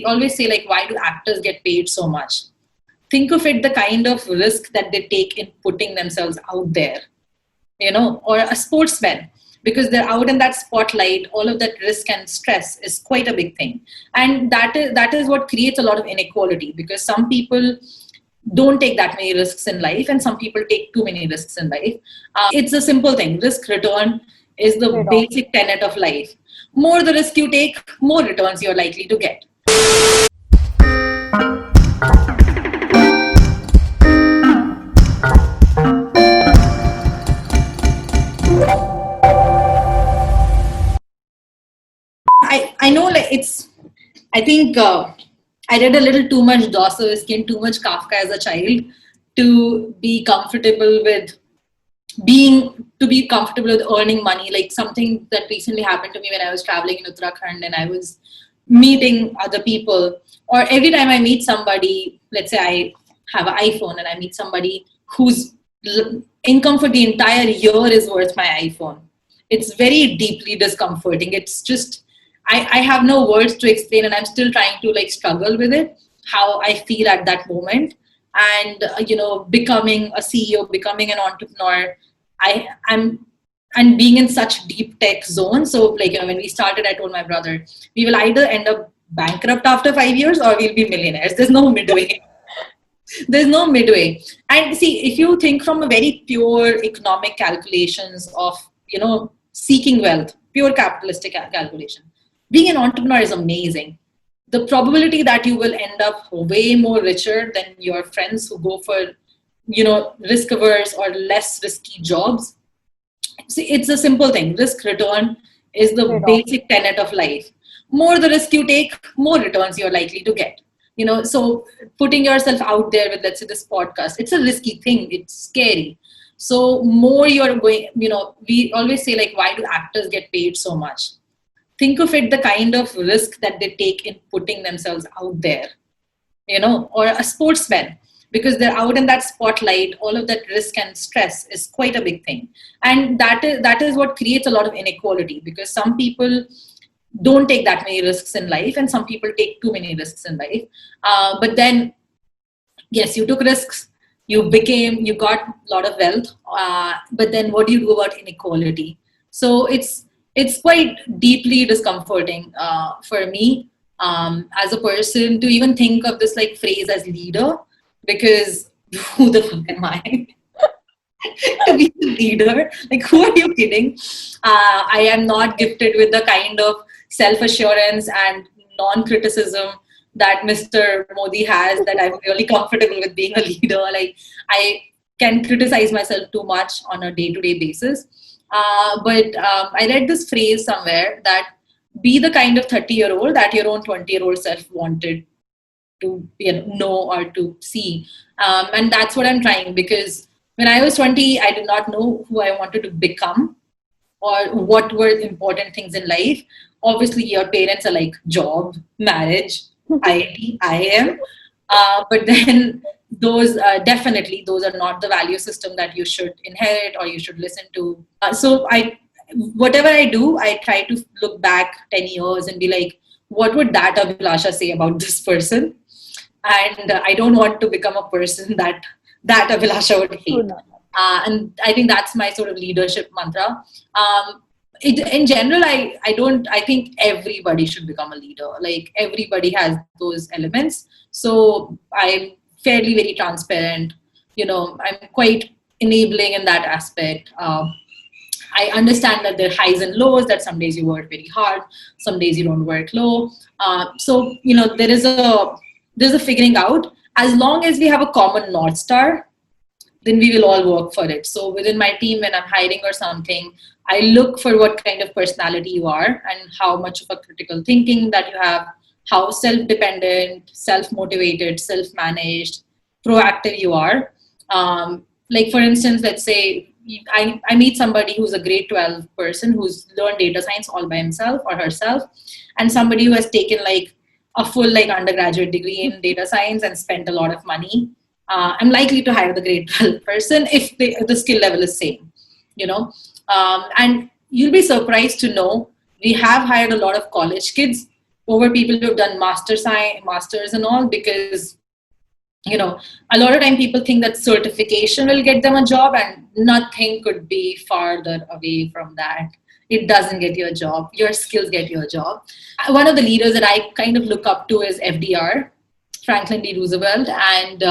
always say, like, why do actors get paid so much? Think of it, the kind of risk that they take in putting themselves out there, or a sportsman, because they're out in that spotlight. All of that risk and stress is quite a big thing, and that is what creates a lot of inequality, because some people don't take that many risks in life and some people take too many risks in life. It's a simple thing. Risk return is the basic tenet of life. More the risk you take, more returns you're likely to get. I know, like, I think I read a little too much Dostoevsky and too much Kafka as a child to be comfortable with earning money. Like, something that recently happened to me when I was traveling in Uttarakhand and I was meeting other people, or every time I meet somebody, let's say I have an iPhone and I meet somebody whose income for the entire year is worth my iPhone. It's very deeply discomforting. It's just, I have no words to explain, and I'm still trying to, like, struggle with it, how I feel at that moment. And becoming a CEO, becoming an entrepreneur, I'm and being in such deep tech zone. So, like, when we started, I told my brother, we will either end up bankrupt after 5 years or we'll be millionaires. There's no midway. There's no midway. And see, if you think from a very pure economic calculations of, seeking wealth, pure capitalistic calculation, being an entrepreneur is amazing. The probability that you will end up way more richer than your friends who go for, risk averse or less risky jobs. See, it's a simple thing. Risk return is the basic tenet of life. More the risk you take, more returns you're likely to get. So putting yourself out there with, let's say, this podcast, it's a risky thing. It's scary. So more you're going, we always say, like, why do actors get paid so much? Think of it, the kind of risk that they take in putting themselves out there, or a sportsman, because they're out in that spotlight. All of that risk and stress is quite a big thing. And that is what creates a lot of inequality, because some people don't take that many risks in life and some people take too many risks in life. But then, yes, you took risks, you got a lot of wealth, but then what do you do about inequality? So it's quite deeply discomforting for me as a person to even think of this, like, phrase as leader, because who the fuck am I to be a leader? Like, who are you kidding? I am not gifted with the kind of self-assurance and non-criticism that Mr. Modi has, that I'm really comfortable with being a leader. Like, I can criticize myself too much on a day-to-day basis. But I read this phrase somewhere that be the kind of 30-year-old that your own 20-year-old self wanted to know or to see. And that's what I'm trying, because when I was 20, I did not know who I wanted to become or what were important things in life. Obviously, your parents are like job, marriage, IIT, IIM. But then those are not the value system that you should inherit or you should listen to. So whatever I do, I try to look back 10 years and be like, what would that Abhilasha say about this person? And I don't want to become a person that Abhilasha would hate. And I think that's my sort of leadership mantra. In general, I think everybody should become a leader. Like, everybody has those elements. So I'm fairly very transparent. I'm quite enabling in that aspect. I understand that there are highs and lows, that some days you work very hard, some days you don't work low. So, there's a figuring out. As long as we have a common North Star, then we will all work for it. So within my team, when I'm hiring or something, I look for what kind of personality you are and how much of a critical thinking that you have, how self-dependent, self-motivated, self-managed, proactive you are. Like, for instance, let's say I meet somebody who's a grade 12 person who's learned data science all by himself or herself, and somebody who has taken like a full like undergraduate degree in data science and spent a lot of money. I'm likely to hire the grade 12 person if the skill level is same, and you'll be surprised to know we have hired a lot of college kids over people who've done masters and all, because a lot of time people think that certification will get them a job, and nothing could be farther away from that. It doesn't get you a job. Your skills get you a job. One of the leaders that I kind of look up to is FDR, Franklin D. Roosevelt. And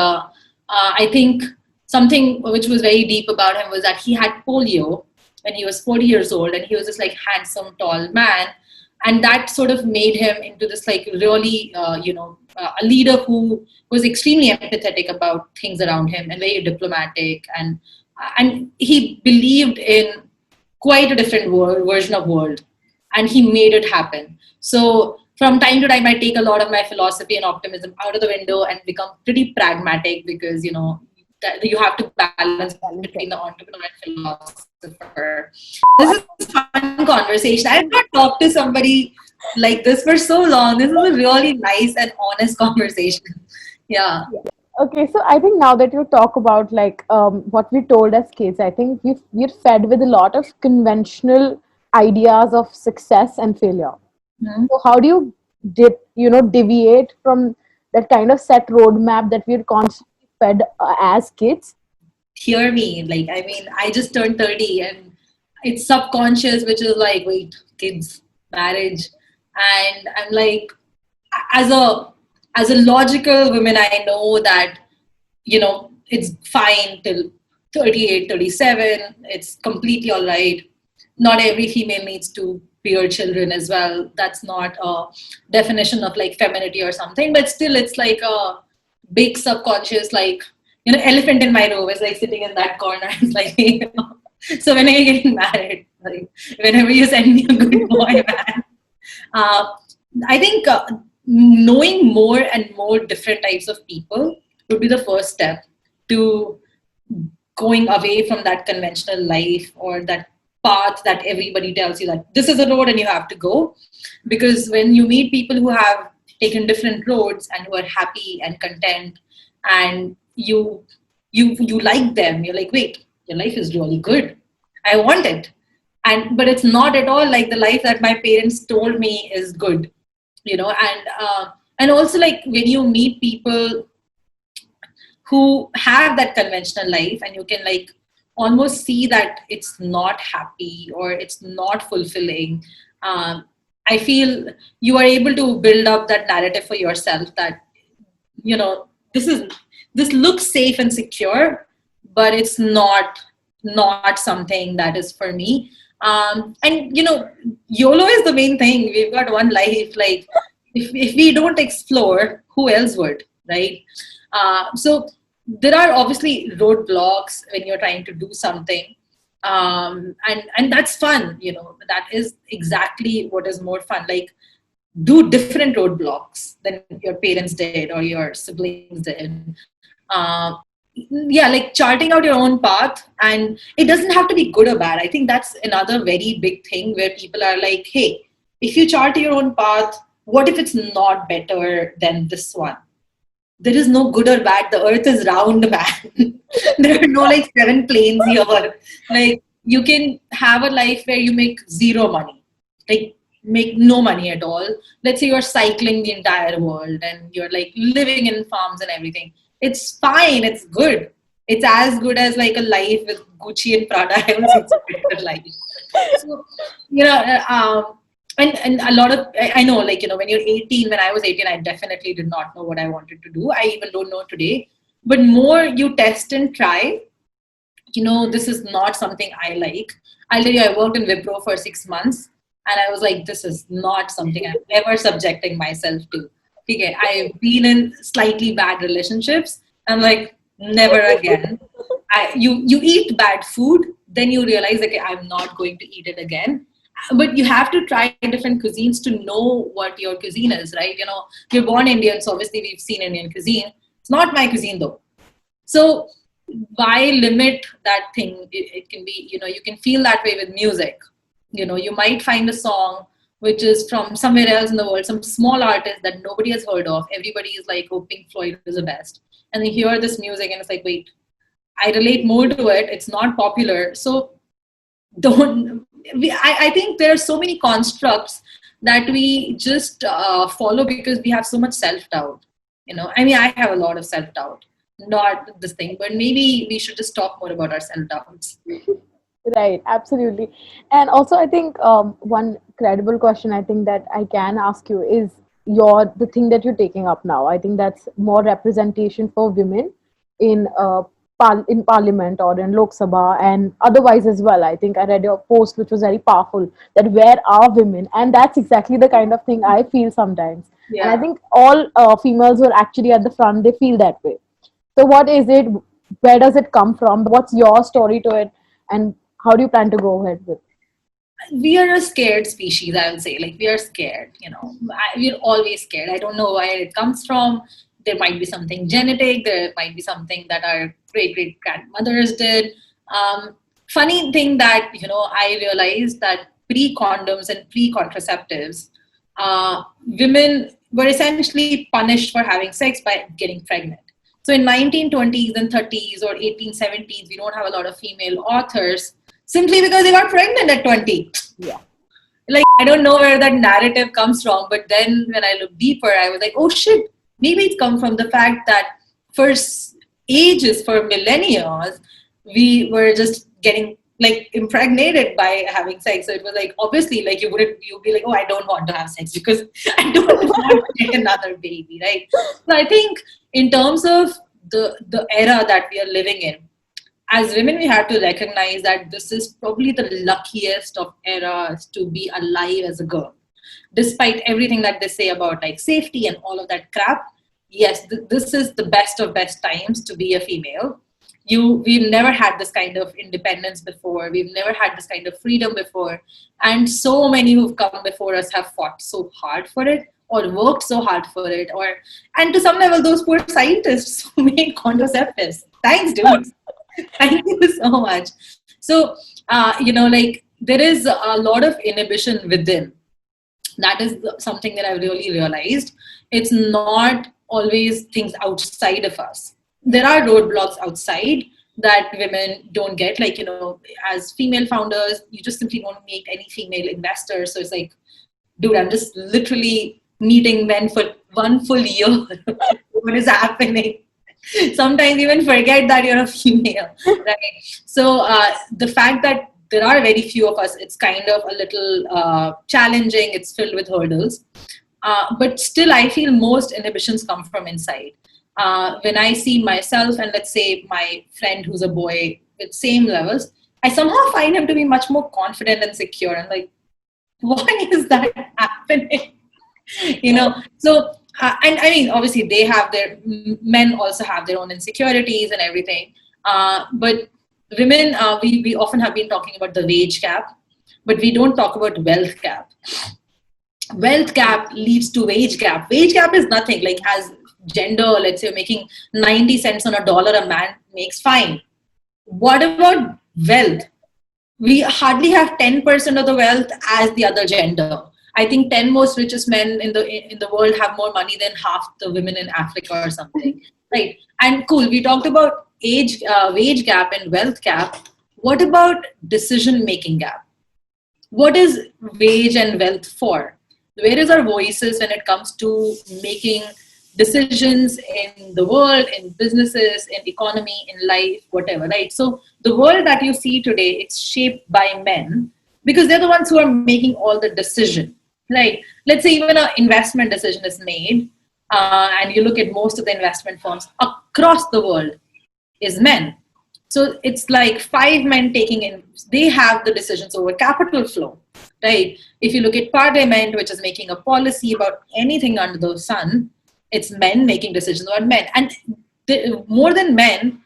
I think something which was very deep about him was that he had polio when he was 40 years old, and he was this like handsome, tall man. And that sort of made him into this like really, a leader who was extremely empathetic about things around him and very diplomatic. And he believed in quite a different version of world, and he made it happen. So from time to time, I take a lot of my philosophy and optimism out of the window and become pretty pragmatic, because that you have to balance between the entrepreneur and philosopher. This is a fun conversation. I've not talked to somebody like this for so long. This is a really nice and honest conversation. Yeah. Okay, so I think now that you talk about like what we told as kids, I think we're fed with a lot of conventional ideas of success and failure. Mm-hmm. So how do deviate from that kind of set roadmap that we're constantly fed as kids? Hear me. Like, I mean, I just turned 30, and it's subconscious, which is like, wait, kids, marriage. And I'm like, as a logical woman, I know that, it's fine till 38, 37. It's completely all right. Not every female needs to bear children as well. That's not a definition of like femininity or something, but still it's like a big subconscious, like, elephant in my room is like sitting in that corner. It's like, so when are you getting married? Like, whenever you send me a good boy, man. I think knowing more and more different types of people would be the first step to going away from that conventional life, or that path that everybody tells you that this is a road and you have to go. Because when you meet people who have taken different roads and who are happy and content, and you like them, you're like, wait, your life is really good. I want it. But it's not at all like the life that my parents told me is good, and also like when you meet people who have that conventional life, and you can like almost see that it's not happy or it's not fulfilling, I feel you are able to build up that narrative for yourself that, this looks safe and secure, but it's not something that is for me. And YOLO is the main thing. We've got one life. Like, if we don't explore, who else would, right? So there are obviously roadblocks when you're trying to do something, and that's fun. That is exactly what is more fun. Like, do different roadblocks than your parents did or your siblings did. Yeah, like charting out your own path, and it doesn't have to be good or bad. I think that's another very big thing where people are like, hey, if you chart your own path, what if it's not better than this one? There is no good or bad. The earth is round, man. There are no like 7 planes here. Like, you can have a life where you make zero money, like make no money at all. Let's say you're cycling the entire world and you're like living in farms and everything. It's fine. It's good. It's as good as like a life with Gucci and Prada. I would say it's a better life. So, and a lot of, I know, like, when you're 18, when I was 18, I definitely did not know what I wanted to do. I even don't know today. But more you test and try, this is not something I like. I'll tell you, I worked in Wipro for 6 months, and I was like, this is not something I'm ever subjecting myself to. Okay, I've been in slightly bad relationships. I'm like, never again. You eat bad food, then you realize, okay, I'm not going to eat it again. But you have to try different cuisines to know what your cuisine is, right? We're born Indian, so obviously we've seen Indian cuisine. It's not my cuisine though. So why limit that thing? It can be, you can feel that way with music. You might find a song which is from somewhere else in the world, some small artist that nobody has heard of. Everybody is like, oh, Pink Floyd is the best. And you hear this music and it's like, wait, I relate more to it. It's not popular. So I think there are so many constructs that we just follow because we have so much self-doubt. I mean, I have a lot of self-doubt, not this thing, but maybe we should just talk more about our self-doubts. Right, absolutely. And also, I think one credible question I think that I can ask you is the thing that you're taking up now. I think that's more representation for women in in Parliament or in Lok Sabha and otherwise as well. I think I read your post which was very powerful, that where are women, and that's exactly the kind of thing I feel sometimes. And I Yeah. think all females who are actually at the front, they feel that way. So what is it? Where does it come from? What's your story to it? And how do you plan to go ahead with? We are a scared species, I would say. Like, we are scared, we're always scared. I don't know where it comes from. There might be something genetic, there might be something that our great great grandmothers did. um, Funny thing that I realized that pre condoms and pre contraceptives, women were essentially punished for having sex by getting pregnant. So in 1920s and 30s or 1870s, we don't have a lot of female authors simply because they got pregnant at 20. Yeah. Like, I don't know where that narrative comes from, but then when I look deeper, I was like, oh shit, maybe it's come from the fact that for ages, for millennia, we were just getting like impregnated by having sex. So it was like, obviously, like you'd be like, oh, I don't want to have sex because I don't want to get another baby, right? So I think in terms of the era that we are living in, as women, we have to recognize that this is probably the luckiest of eras to be alive as a girl. Despite everything that they say about like safety and all of that crap, yes, this is the best of best times to be a female. We've never had this kind of independence before. We've never had this kind of freedom before. And so many who've come before us have fought so hard for it, or worked so hard for it, and to some level, those poor scientists who made contraceptives. Thanks, dudes. Thank you so much. So, like, there is a lot of inhibition within. That is something that I've really realized. It's not always things outside of us. There are roadblocks outside that women don't get. Like, as female founders, you just simply don't meet any female investors. So it's like, dude, I'm just literally meeting men for one full year. What is happening? Sometimes even forget that you're a female, right? So the fact that there are very few of us, it's kind of a little challenging. It's filled with hurdles, but still I feel most inhibitions come from inside. When I see myself and, let's say, my friend who's a boy with same levels, I somehow find him to be much more confident and secure. And like, why is that happening? So and I mean, obviously they have men also have their own insecurities and everything, but women, we often have been talking about the wage gap, but we don't talk about wealth gap. Wealth gap leads to wage gap. Wage gap is nothing. Like, as gender, let's say you're making 90 cents on a dollar a man makes, fine. What about wealth? We hardly have 10% of the wealth as the other gender. I think 10 most richest men in the world have more money than half the women in Africa or something, right? And cool, we talked about wage gap and wealth gap. What about decision making gap? What is wage and wealth for? Where is our voices when it comes to making decisions in the world, in businesses, in economy, in life, whatever, right? So the world that you see today, it's shaped by men because they're the ones who are making all the decision, right? Let's say even an investment decision is made, and you look at most of the investment firms across the world is men. So it's like 5 men taking in, they have the decisions over capital flow, right? If you look at Parliament, which is making a policy about anything under the sun, it's men making decisions about men. And more than men,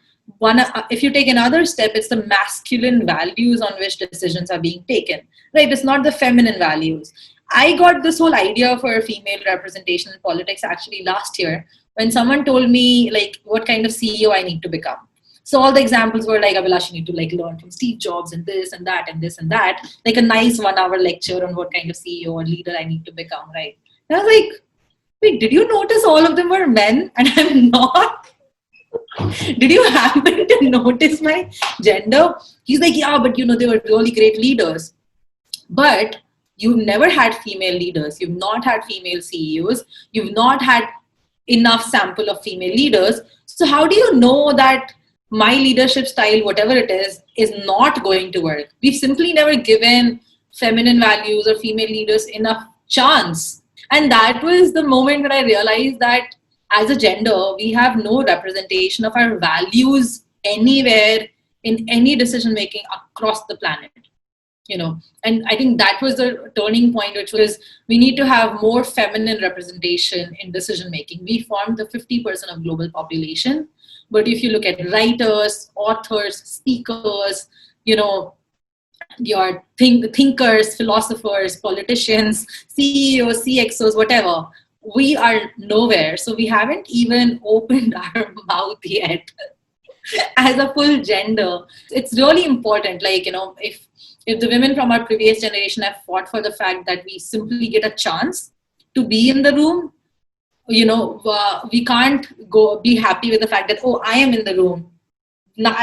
if you take another step, it's the masculine values on which decisions are being taken, right? It's not the feminine values. I got this whole idea for female representation in politics actually last year when someone told me like what kind of CEO I need to become. So all the examples were like, Abhilash, you need to like learn from Steve Jobs and this and that and this and that, like a nice 1 hour lecture on what kind of CEO or leader I need to become, right? And I was like, wait, did you notice all of them were men and I'm not? Did you happen to notice my gender? He's like, yeah, but they were really great leaders. But You've never had female leaders. You've not had female CEOs. You've not had enough sample of female leaders. So how do you know that my leadership style, whatever it is not going to work? We've simply never given feminine values or female leaders enough chance. And that was the moment when I realized that as a gender, we have no representation of our values anywhere in any decision making across the planet. And I think that was the turning point, which was we need to have more feminine representation in decision making. We form the 50% of global population, but if you look at writers, authors, speakers, your thinkers, philosophers, politicians, CEOs, CXOs, whatever, we are nowhere. So we haven't even opened our mouth yet as a full gender. It's really important, if the women from our previous generation have fought for the fact that we simply get a chance to be in the room, we can't go be happy with the fact that, oh, I am in the room.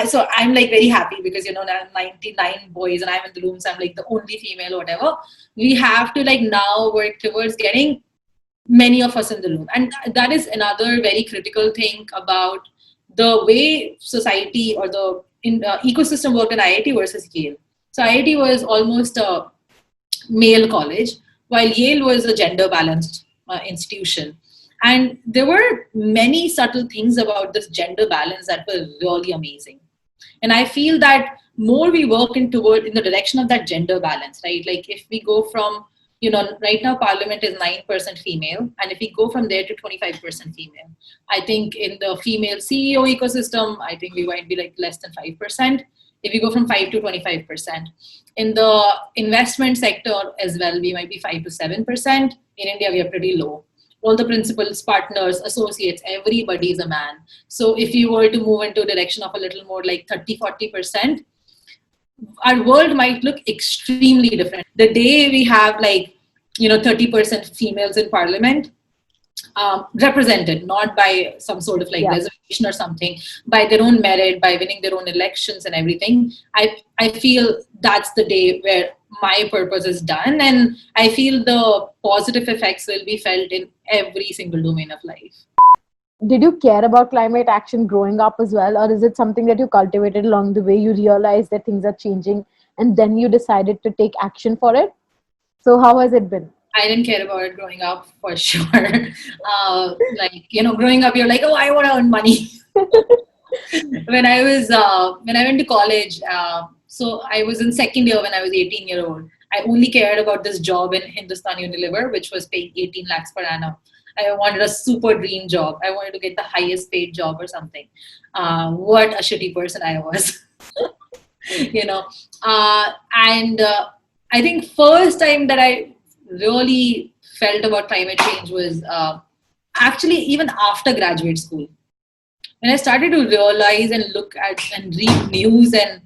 So I'm like very happy because, there are 99 boys and I'm in the room. So I'm like the only female or whatever. We have to now work towards getting many of us in the room. And that is another very critical thing about the way society or the ecosystem worked in IIT versus Yale. So IIT was almost a male college, while Yale was a gender balanced institution. And there were many subtle things about this gender balance that were really amazing. And I feel that more we work in the direction of that gender balance, right? Like if we go from, right now Parliament is 9% female, and if we go from there to 25% female, I think in the female CEO ecosystem, I think we might be less than 5%. If we go from 5 to 25%. In the investment sector as well, we might be 5 to 7%. In India, we are pretty low. All the principals, partners, associates, everybody is a man. So if you were to move into a direction of a little more like 30, 40%, our world might look extremely different. The day we have 30% females in parliament, represented, not by some sort of reservation or something, by their own merit, by winning their own elections and everything, I feel that's the day where my purpose is done, and I feel the positive effects will be felt in every single domain of life. Did you care about climate action growing up as well, or is it something that you cultivated along the way? You realized that things are changing and then you decided to take action for it? So how has it been? I didn't care about it growing up, for sure. Growing up, you're like, oh, I want to earn money. When I went to college, so I was in second year when I was 18-year-old. I only cared about this job in Hindustan Unilever, which was paying 18 lakhs per annum. I wanted a super dream job. I wanted to get the highest paid job or something. What a shitty person I was. I think first time that I really felt about climate change was actually even after graduate school. When I started to realize and look at and read news and,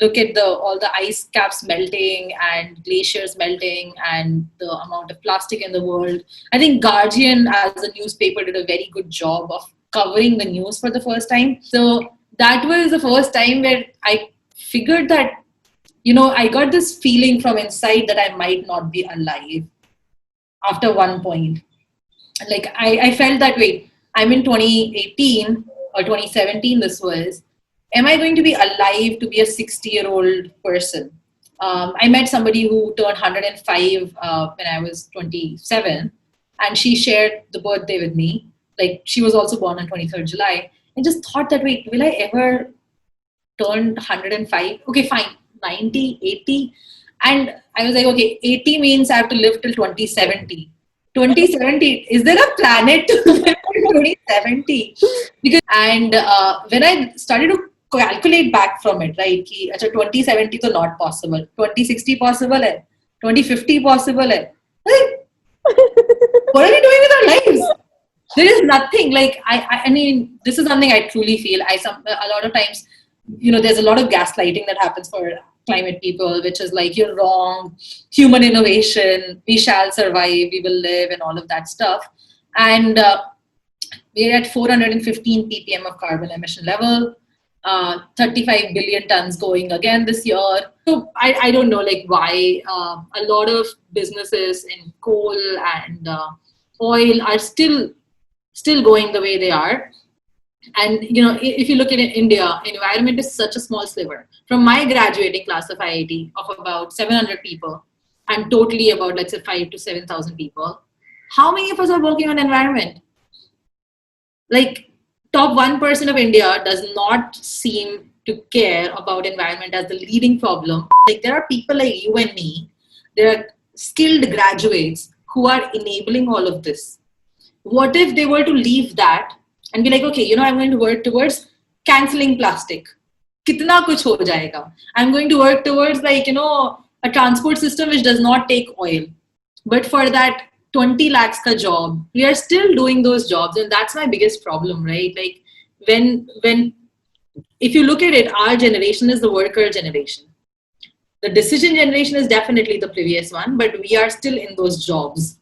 look at all the ice caps melting and glaciers melting and the amount of plastic in the world. I think Guardian as a newspaper did a very good job of covering the news for the first time. So that was the first time where I figured that, I got this feeling from inside that I might not be alive after one point. I felt that, wait, I'm in 2018 or 2017 this was. Am I going to be alive to be a 60-year-old person? I met somebody who turned 105 when I was 27, and she shared the birthday with me. She was also born on 23rd July. And just thought that, wait, will I ever turn 105? Okay, fine, 90, 80. And I was like, okay, 80 means I have to live till 2070. 2070, is there a planet to live till 2070? When I started to calculate back from it, right? 2070 is not possible. 2060 possible hai. 2050 possible hai. What are we doing with our lives? There is nothing. I mean, this is something I truly feel. A lot of times, there's a lot of gaslighting that happens for climate people, which is you're wrong, human innovation, we shall survive, we will live, and all of that stuff. And we're at 415 ppm of carbon emission level. 35 billion tons going again this year. So I don't know like why a lot of businesses in coal and oil are still going the way they are. And if you look at India, environment is such a small sliver. From my graduating class of IIT of about 700 people, and totally about let's say 5 to 7,000 people, how many of us are working on environment? Like top 1% of India does not seem to care about environment as the leading problem. Like there are people like you and me, there are skilled graduates who are enabling all of this. What if they were to leave that and be like, okay, I'm going to work towards canceling plastic. Kitna kuch ho jayega. I'm going to work towards like, a transport system which does not take oil. But for that 20 lakhs ka job, we are still doing those jobs. And that's my biggest problem, right? Like when if you look at it, our generation is the worker generation. The decision generation is definitely the previous one, but we are still in those jobs.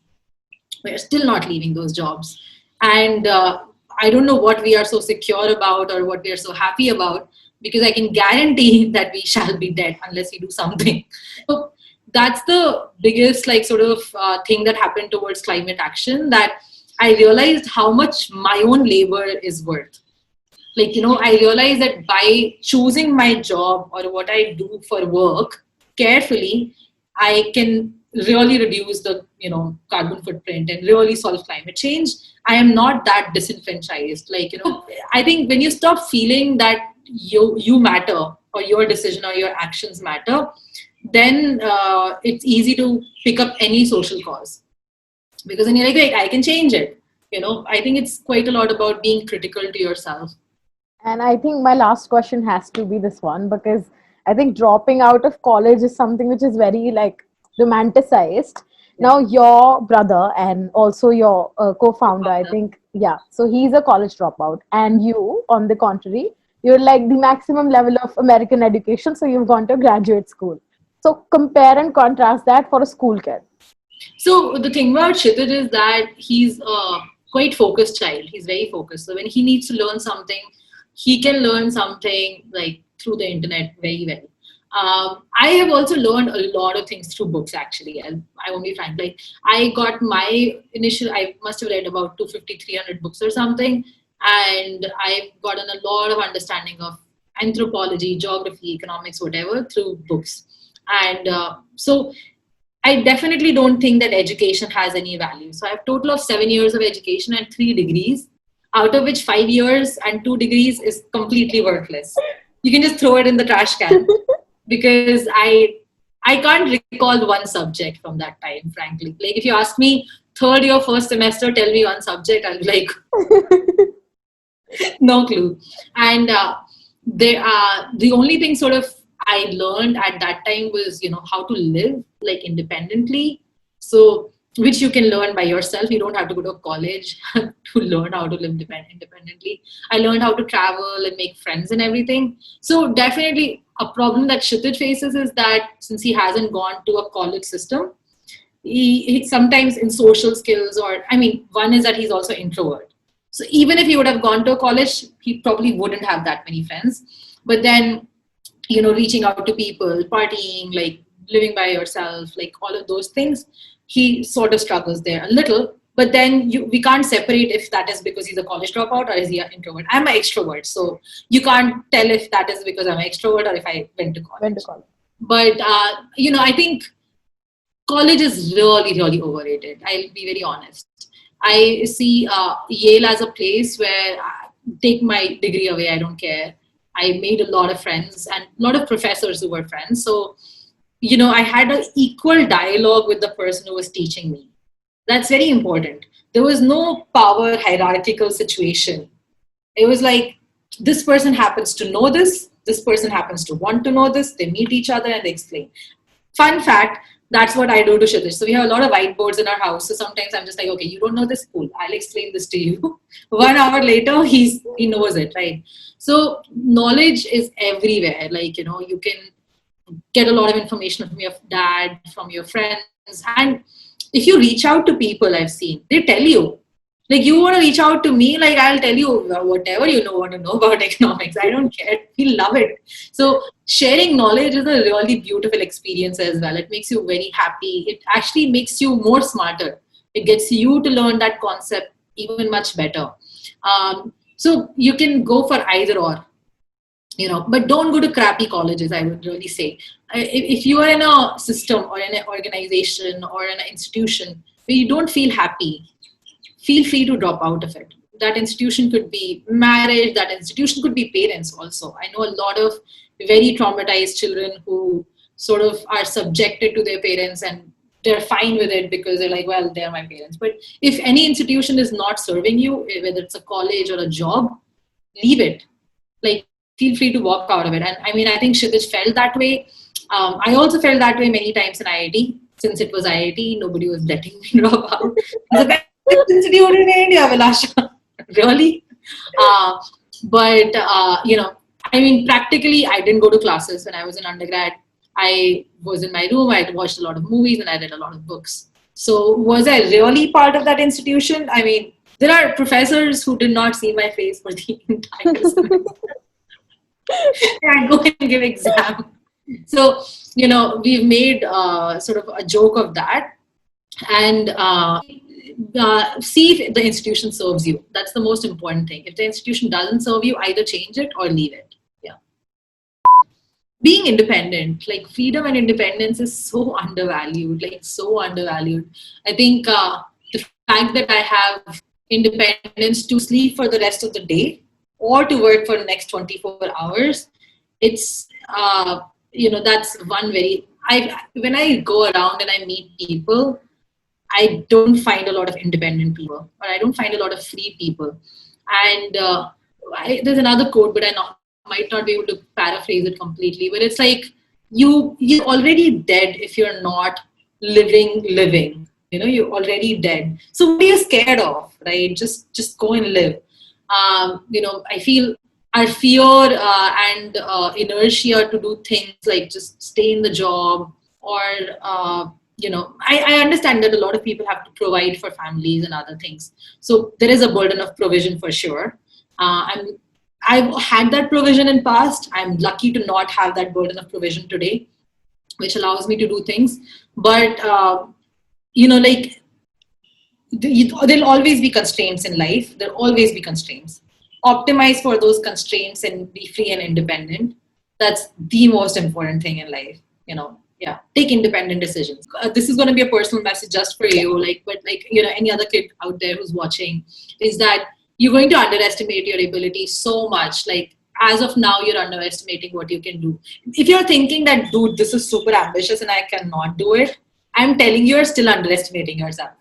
We are still not leaving those jobs. And I don't know what we are so secure about or what we are so happy about, because I can guarantee that we shall be dead unless we do something. So that's the biggest like sort of thing that happened towards climate action, that I realized how much my own labor is worth. Like, I realized that by choosing my job or what I do for work carefully, I can really reduce the, carbon footprint and really solve climate change. I am not that disenfranchised. Like, I think when you stop feeling that you matter or your decision or your actions matter, then it's easy to pick up any social cause. Because then you're like, wait, I can change it. I think it's quite a lot about being critical to yourself. And I think my last question has to be this one, because I think dropping out of college is something which is very like romanticized. Now, your brother and also your co-founder, I think, yeah, so he's a college dropout. And you, on the contrary, you're like the maximum level of American education. So you've gone to graduate school. So compare and contrast that for a school kid. So the thing about Kshitij is that he's a quite focused child. He's very focused. So when he needs to learn something, he can learn something like through the internet very well. I have also learned a lot of things through books, actually. I won't be frank. Like I got my I must have read about 250, 300 books or something. And I've gotten a lot of understanding of anthropology, geography, economics, whatever, through books. And so I definitely don't think that education has any value. So I have a total of 7 years of education and 3 degrees, out of which 5 years and 2 degrees is completely worthless. You can just throw it in the trash can because I can't recall one subject from that time, frankly. Like if you ask me third year, first semester, tell me one subject, I'll be like, no clue. And the only thing sort of I learned at that time was, how to live like independently. So, which you can learn by yourself. You don't have to go to college to learn how to live independently. I learned how to travel and make friends and everything. So definitely a problem that Kshitij faces is that since he hasn't gone to a college system, he sometimes in social skills, or one is that he's also introvert. So even if he would have gone to a college, he probably wouldn't have that many friends. But then, reaching out to people, partying, like living by yourself, like all of those things, he sort of struggles there a little. But then we can't separate if that is because he's a college dropout or is he an introvert. I'm an extrovert, so you can't tell if that is because I'm an extrovert or if I went to college. But I think college is really, really overrated. I'll be very honest. I see Yale as a place where take my degree away, I don't care. I made a lot of friends and a lot of professors who were friends. So, I had an equal dialogue with the person who was teaching me. That's very important. There was no power hierarchical situation. It was like, this person happens to know this person happens to want to know this, they meet each other and they explain. Fun fact, that's what I do to Kshitij. So we have a lot of whiteboards in our house. So sometimes I'm just like, okay, you don't know this? Cool. I'll explain this to you. 1 hour later, he knows it, right? So knowledge is everywhere. Like, you can get a lot of information from your dad, from your friends. And if you reach out to people, I've seen, they tell you. Like, you want to reach out to me, like, I'll tell you whatever you want to know about economics. I don't care. We love it. So sharing knowledge is a really beautiful experience as well. It makes you very happy. It actually makes you more smarter. It gets you to learn that concept even much better. So you can go for either or, but don't go to crappy colleges, I would really say. If you are in a system or in an organization or in an institution where you don't feel happy, feel free to drop out of it. That institution could be marriage, that institution could be parents also. I know a lot of very traumatized children who sort of are subjected to their parents, and they're fine with it because they're like, well, they're my parents. But if any institution is not serving you, whether it's a college or a job, leave it. Like, feel free to walk out of it. And I mean, I think Kshitij felt that way. I also felt that way many times in IIT. Since it was IIT, nobody was letting me drop out. It's the best institute in India, Abhilasha. Really? But, I mean, practically, I didn't go to classes when I was in undergrad. I was in my room, I watched a lot of movies, and I read a lot of books. So was I really part of that institution? I mean, there are professors who did not see my face for the entire semester. I go and give exam. So, we've made sort of a joke of that. And see if the institution serves you. That's the most important thing. If the institution doesn't serve you, either change it or leave it. Yeah. Being independent, like, freedom and independence is so undervalued, like, so undervalued. I think the fact that I have independence to sleep for the rest of the day or to work for the next 24 hours, it's, that's one very, when I go around and I meet people, I don't find a lot of independent people, or I don't find a lot of free people. And there's another quote, but might not be able to paraphrase it completely. But it's like, you're already dead if you're not living. You're already dead. So what are you scared of, right? Just go and live. I feel our fear and inertia to do things like just stay in the job or I understand that a lot of people have to provide for families and other things. So there is a burden of provision for sure. I've had that provision in past. I'm lucky to not have that burden of provision today, which allows me to do things. But, there'll always be constraints in life. There'll always be constraints. Optimize for those constraints and be free and independent. That's the most important thing in life, Yeah, take independent decisions. This is going to be a personal message just for you, but any other kid out there who's watching, is that you're going to underestimate your ability so much. Like, as of now, you're underestimating what you can do. If you're thinking that, dude, this is super ambitious and I cannot do it, I'm telling you, you're still underestimating yourself.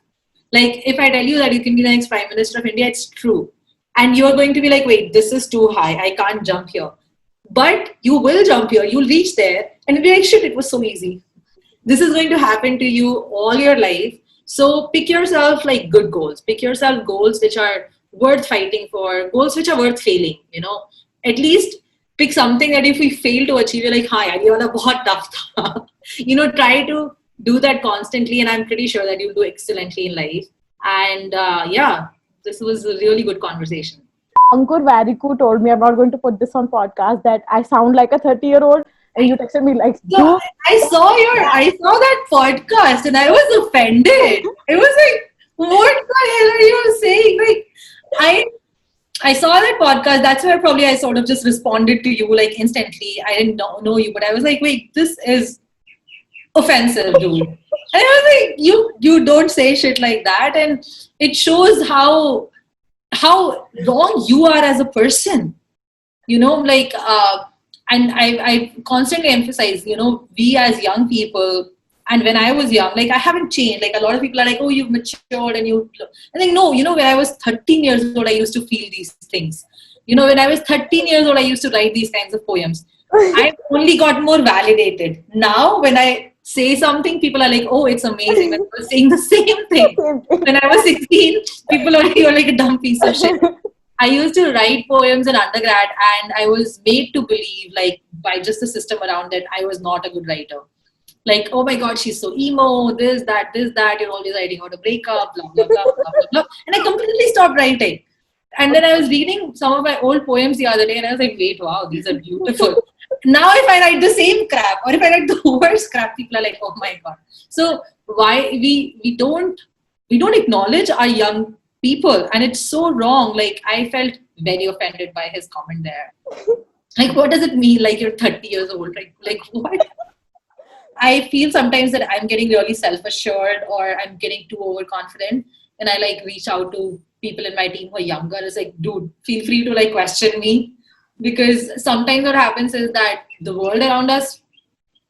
Like, if I tell you that you can be the next Prime Minister of India, it's true. And you're going to be like, wait, this is too high. I can't jump here. But you will jump here. You'll reach there. And you'll be like, shit, it was so easy. This is going to happen to you all your life. So pick yourself good goals. Pick yourself goals which are worth fighting for, goals which are worth failing, At least pick something that if we fail to achieve, you're like, hi, ये वाला बहुत tough था. Try to do that constantly, and I'm pretty sure that you'll do excellently in life. And this was a really good conversation. Ankur Variku told me, I'm not going to put this on podcast, that I sound like a 30-year-old. And you texted me like, so I saw that podcast and I was offended. I was like, what the hell are you saying? Like, I saw that podcast. That's where probably I sort of just responded to you instantly. I didn't know you, but I was like, wait, this is offensive, dude. And I was like, you don't say shit like that. And it shows how wrong you are as a person. And I constantly emphasize, we as young people, and when I was young, I haven't changed. A lot of people are like, oh, you've matured and you. I think, no, when I was 13 years old, I used to feel these things. When I was 13 years old, I used to write these kinds of poems. I've only got more validated. Now, when I say something, people are like, oh, it's amazing. And I was saying the same thing. When I was 16, people are like, you're like a dumb piece of shit. I used to write poems in undergrad, and I was made to believe, by just the system around it, I was not a good writer. Like, oh my god, she's so emo, this, that, you're always writing about a breakup, blah, blah, blah, blah, blah, blah. And I completely stopped writing. And then I was reading some of my old poems the other day and I was like, wait, wow, these are beautiful. Now if I write the same crap or if I write the worst crap, people are like, oh my god. So why we don't acknowledge our young people, and it's so wrong. Like, I felt very offended by his comment there. Like, what does it mean? Like, you're 30 years old. Like what? I feel sometimes that I'm getting really self-assured or I'm getting too overconfident, and I like reach out to people in my team who are younger. It's like, dude, feel free to like question me, because sometimes what happens is that the world around us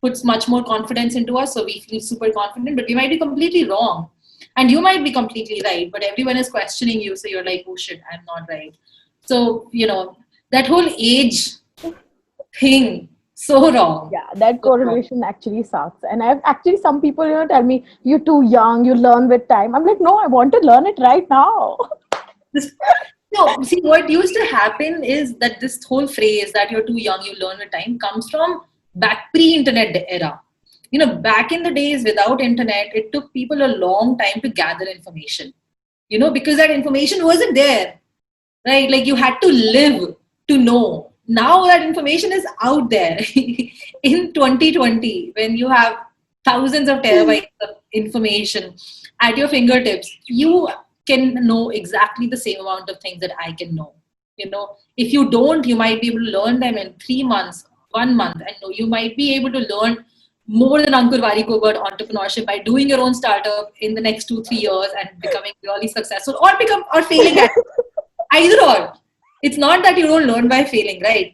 puts much more confidence into us, so we feel super confident, but we might be completely wrong, and you might be completely right, but everyone is questioning you, so you're like, oh shit, I'm not right. So that whole age thing, so wrong. Yeah, that So wrong. correlation actually sucks. And I've actually, some people, tell me, you're too young, you learn with time. I'm like, no, I want to learn it right now. No, see, what used to happen is that this whole phrase that you're too young, you learn with time comes from back pre-internet era. Back in the days without internet, it took people a long time to gather information. Because that information wasn't there, right? Like, you had to live to know. Now that information is out there in 2020, when you have thousands of terabytes of information at your fingertips, you can know exactly the same amount of things that I can know. If you don't, you might be able to learn them in 3 months, 1 month, and you might be able to learn more than Ankur Warikoo about entrepreneurship by doing your own startup in the next 2-3 years and becoming really successful, or failing at it. Either or. It's not that you don't learn by failing, right?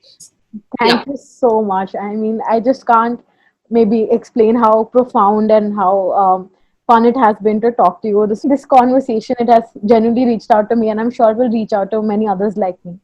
Yeah. Thank you so much. I mean, I just can't maybe explain how profound and how fun it has been to talk to you. This conversation, it has genuinely reached out to me, and I'm sure it will reach out to many others like me.